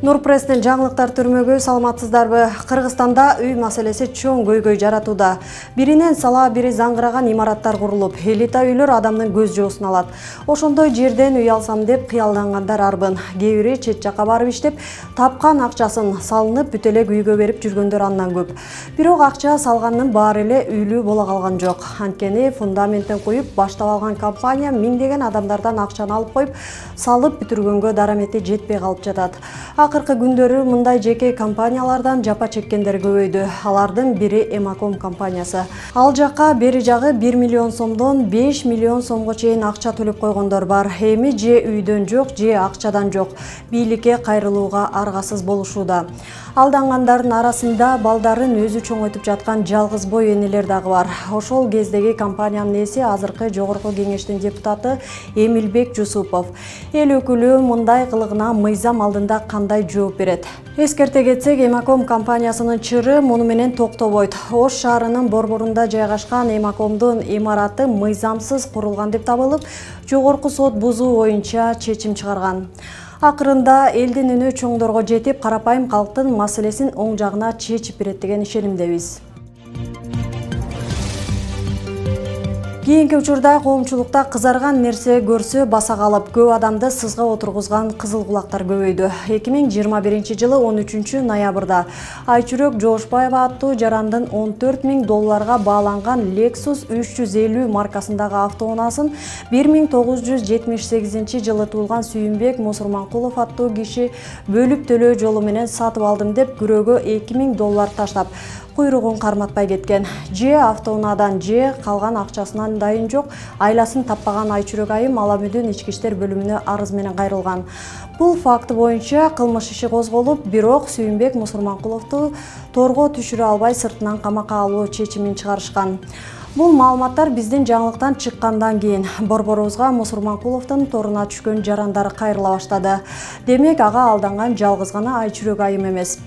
Нурпресстин жаңылыктар түрмөгү саламатсыздарбы? Кыргызстанда үй маселеси чоң көйгөй жаратууда. Биринен сала бири заңгыраган имараттар курулуп, элита үйлөр адамдын көз жоосун алат. Ошондой жерден үй алсам деп кыялдангандар арбын. Кээ бири чет жакка барып иштеп, тапкан акчасын салынып, бүт эле үйгө берип жүргөндөр андан көп. Бирок акча салгандын баары эле үйлүү боло калган жок. Анткени фундаментин куюп баштап алган компания миңдеген адамдардан акчаны алып коюп, салып бүтүргөнгө дарамети жетпей калып жатат. Акыркы күндөрү мындай жеке компаниялардан жапа чеккендер көбөйдү. Алардын бири Эмаком компаниясы. Ал жакка бери жагы 1 миллион сомдон 5 миллион сомго чейин акча төлөп койгондор бар. Эми же үйдөн жок, же акчадан жок. Бийликке кайрылууга аргасыз болушууда. Алдангандардын арасында балдарын өзү чоңойтуп жаткан жалгыз бой энелер дагы бар. Ошол кездеги компаниянын ээси азыркы жогорку кеңештин депутаты Эмилбек Жусупов. Эл өкүлү мындай кылыгына мыйзам алдында кандай жооп берет? Эскерте кетсек, Эмаком компаниясынын чыры муну менен токтобойт. Ош шаарынын борборунда жайгашкан Эмакомдун имараты мыйзамсыз курулган деп табылып, жогорку сот бузуу боюнча чечим чыгарган. Акырында элдин үнү чоңдорго жетип, карапайым калктын маселесин оң жагына чечип берет деген ишенимдебиз. Кийинки учурда коомчулукта кызарган нерсе көрсө баса калып, көп адамды сызга отургузган кызыл кулактар көбөйдү. 2021 жылы 13 ноябрда Айчүрөк Жоошбаева аттуу жарандын $14.000 бааланган Lexus 350 маркасындагы автоунаасын 1978 жылы туулган Сүйүнбек Мусурманкулов аттуу киши бөлүп төлөө жолу менен сатып алдым деп күрөөгө $2.000 таштап, куйругун карматпай кеткен. Же автоунаадан же калган акчасынан дайын жок, айласын таппаган Айчүрөк айым Аламүдүн ички иштер бөлүмүнө арыз менен кайрылган. Бул факт боюнча кылмыш иши козголуп, бирок Сүйүнбек Мусурманкуловду торго түшүрө албай сыртынан камакка алуу чечимин чыгарышкан. Бул маалыматтар биздин жаңылыктан чыккандан кийин борборубузга Мусурманкуловдун торуна түшкөн жарандар кайрыла баштады. Демек, ага алданган жалгыз гана Айчүрөк айым эмес.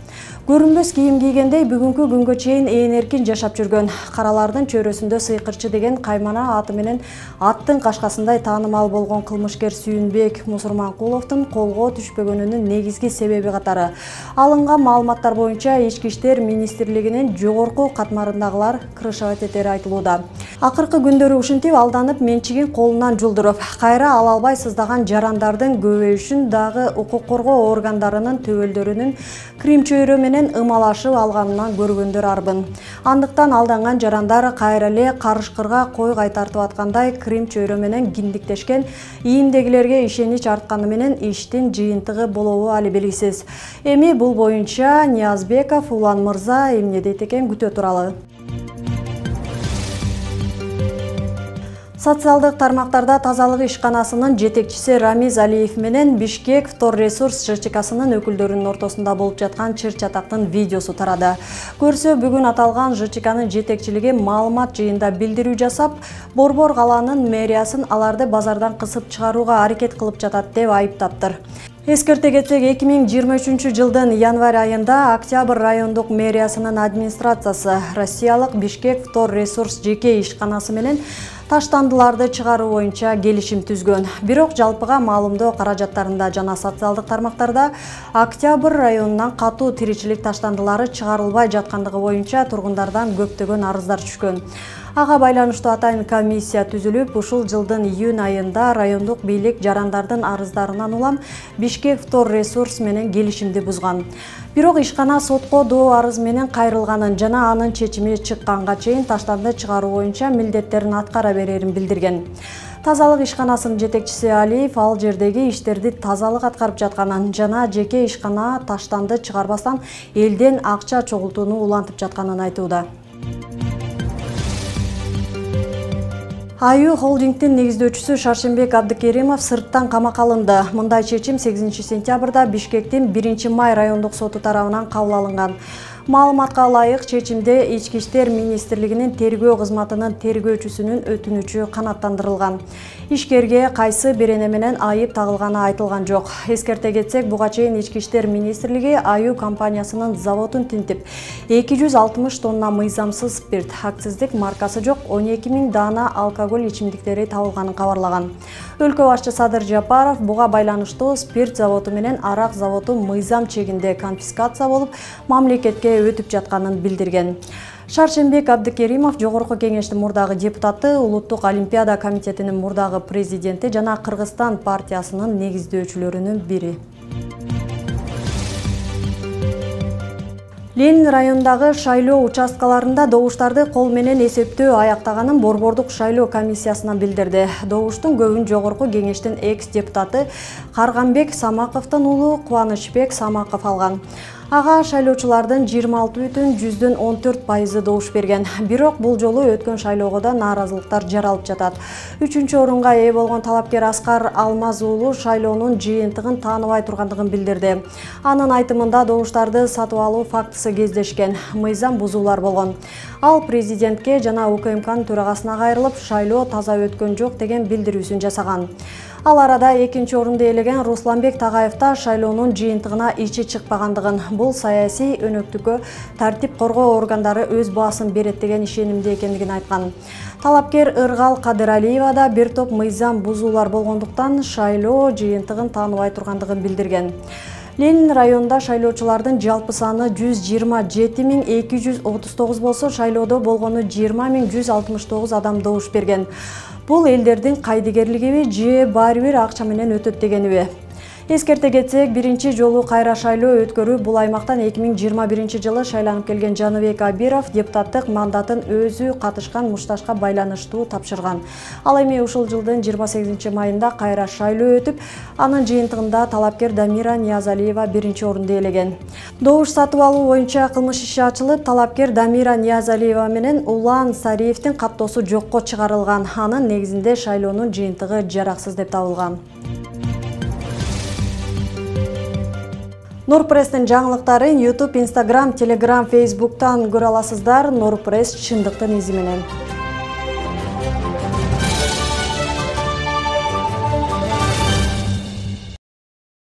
Көрүнбөс кийим кийгендей бүгүнкү күнгө чейин эркин жашап жүргөн, каралардын чөйрөсүндө сыйкырчы деген каймана аты менен аттын кашкасындай таанымал болгон кылмышкер Сүйүнбек Мусурманкуловдун колго түшпөгөнүнүн негизги себеби катары алынган маалыматтар боюнча Ички иштер министрлигинин жогорку катмарындагылар кырышабайт этери айтылууда. Акыркы күндөрү ушинтип алданып, менчигин колунан жулдуруп, кайра ала албай сыздаган жарандардын көбөйүшүн дагы укук коргоо органдарынын төбөлдөрүнүн Крим чөйрө менен ымалашып алганынан көргөндөр арбын. Андыктан алданган жарандар кайра эле карышкырга кой кайтартып аткандай Крим чөйрө менен киндиктешкен, ийимдегилерге ишенич артканы менен иштин жыйынтыгы болобу али белгисиз. Эми бул боюнча Ниязбеков Улан мырза эмне дейт экен, күтө туралы. Социалдык тармактарда тазалык ишканасынын жетекчиси Рамиз Алиев менен Бишкек Вторресурс ЖЧКсынын өкүлдөрүнүн ортосунда болуп жаткан чыр-чатактын видеосу тарады. Көрсө, бүгүн аталган ЖЧКнын жетекчилиги маалымат жыйында билдирүү жасап, Борбор калаанын мэриясын аларды базардан кысып чыгарууга аракет кылып жатат деп айыптаптыр. Эскерте кетсек, 2023 жылдын январь айында Октябрь райондук мэриясынын администрациясы Россиялык Бишкек Вторресурс жеке ишканасы менен таштандыларды чыгаруу боюнча келишим түзгөн. Бирок жалпыга маалымдоо каражаттарында жана социалдык тармактарда Октябрь районунан катуу тиричилик таштандылары чыгарылбай жаткандыгы боюнча тургундардан көптөгөн арыздар түшкөн. Ага байланыштуу атайын комиссия түзүлүп, ушул жылдын июнь айында райондук бийлик жарандардын арыздарынан улам Бишкек Вторресурс менен келишимди бузган. Бирок ишкана сотко доо арыз менен кайрылганын жана анын чечими чыкканга чейин таштанды чыгаруу боюнча милдеттерин аткара берерин билдирген. Тазалык ишканасынын жетекчиси Алиев ал жердеги иштерди тазалык аткарып жатканын жана жеке ишкана таштанды чыгарбастан элден акча чогултууну улантып жатканын айтууда. Аю холдингдин негиздөөчүсү Шаршембек Абдыкеримов сырттан камакка алынды. Мындай чечим 8 сентябрда Бишкектин 1 май райондук соту тарабынан кабыл алынган. Маалыматка ылайык, чечимде Ички иштер министрлигинин тергөө кызматынын тергөөчүсүнүн өтүнүчү канааттандырылган. Ишкерге кайсы берене менен айып тагылганы айтылган жок. Эскерте кетсек, буга чейин Ички иштер министрлиги Аю компаниясынын заводун тинтип, 260 тонна мыйзамсыз спирт, акциздик маркасы жок 12 000 даана алкоголь ичимдиктери табылганын кабарлаган. Өлкө башчы Садыр Жапаров буга байланыштуу спирт заводу менен арак заводу мыйзам чегинде конфискация болуп, мамлекетке өтүп жатканын билдирген. Шаршембек Абдыкеримов Жогорку кеңештин мурдагы депутаты, Улуттук олимпиада комитетинин мурдагы президенти жана Кыргызстан партиясынын негиздөөчүлөрүнүн бири. Ленин районундагы шайлоо участкаларында добуштарды кол менен эсептөө аяктаганын Борбордук шайлоо комиссиясынан билдирди. Добуштун көбүн Жогорку кеңештин экс-депутаты Карганбек Самаковдун уулу Кубанычбек Самаков алган. Ага шайлоочулардын 26,14% добуш берген. Бирок бул жолу өткөн шайлоого да нааразылыктар жаралып жатат. 3-чү орунга ээ болгон талапкер Аскар Алмаз уулу шайлоонун жыйынтыгын тааныбай тургандыгын билдирди. Анын айтымында добуштарды сатып алуу фактысы кездешкен, мыйзам бузуулар болгон. Ал президентке жана УКМКнын төрагасына кайрылып, шайлоо таза өткөн жок деген билдирүүсүн жасаган. Ал арада 2-чи орунду ээлеген Русланбек Тагаев да шайлоонун жыйынтыгына ичи чыкпагандыгын, бул саясий өнөктүккө тартип коргоо органдары өз баасын берет деген ишенимде экендигин айткан. Талапкер Ыргал Кадыралиева да бир топ мыйзам бузуулар болгондуктан шайлоо жыйынтыгын тааныбай тургандыгын билдирген. Ленин районунда шайлоочулардын жалпы саны 127 239 болсо, шайлоодо болгону 20 169 адам добуш берген. Бул элдердин кайдыгерлигиби же баары бир акча менен өтөт дегениби? Эскерте кетсек, биринчи жолу кайра шайлоо өткөрүү бул аймактан 2021 жылы шайланып келген Жаныбек Абиров депутаттык мандатын өзү катышкан мушташка байланыштуу тапшырган. Ал эми ушул жылдын 28 майында кайра шайлоо өтүп, анын жыйынтыгында талапкер Дамира Ниязалиева биринчи орунду ээлеген. Добуш сатып алуу боюнча кылмыш иши ачылып, талапкер Дамира Ниязалиева менен Улан Сариевдин каттоосу жокко чыгарылган. Анын негизинде шайлоонун жыйынтыгы жараксыз деп табылган. Нурпресстин жаңылыктарын YouTube, Instagram, Telegram, Facebook'tan көрө аласыздар. Нурпресс чындыктын изи менен.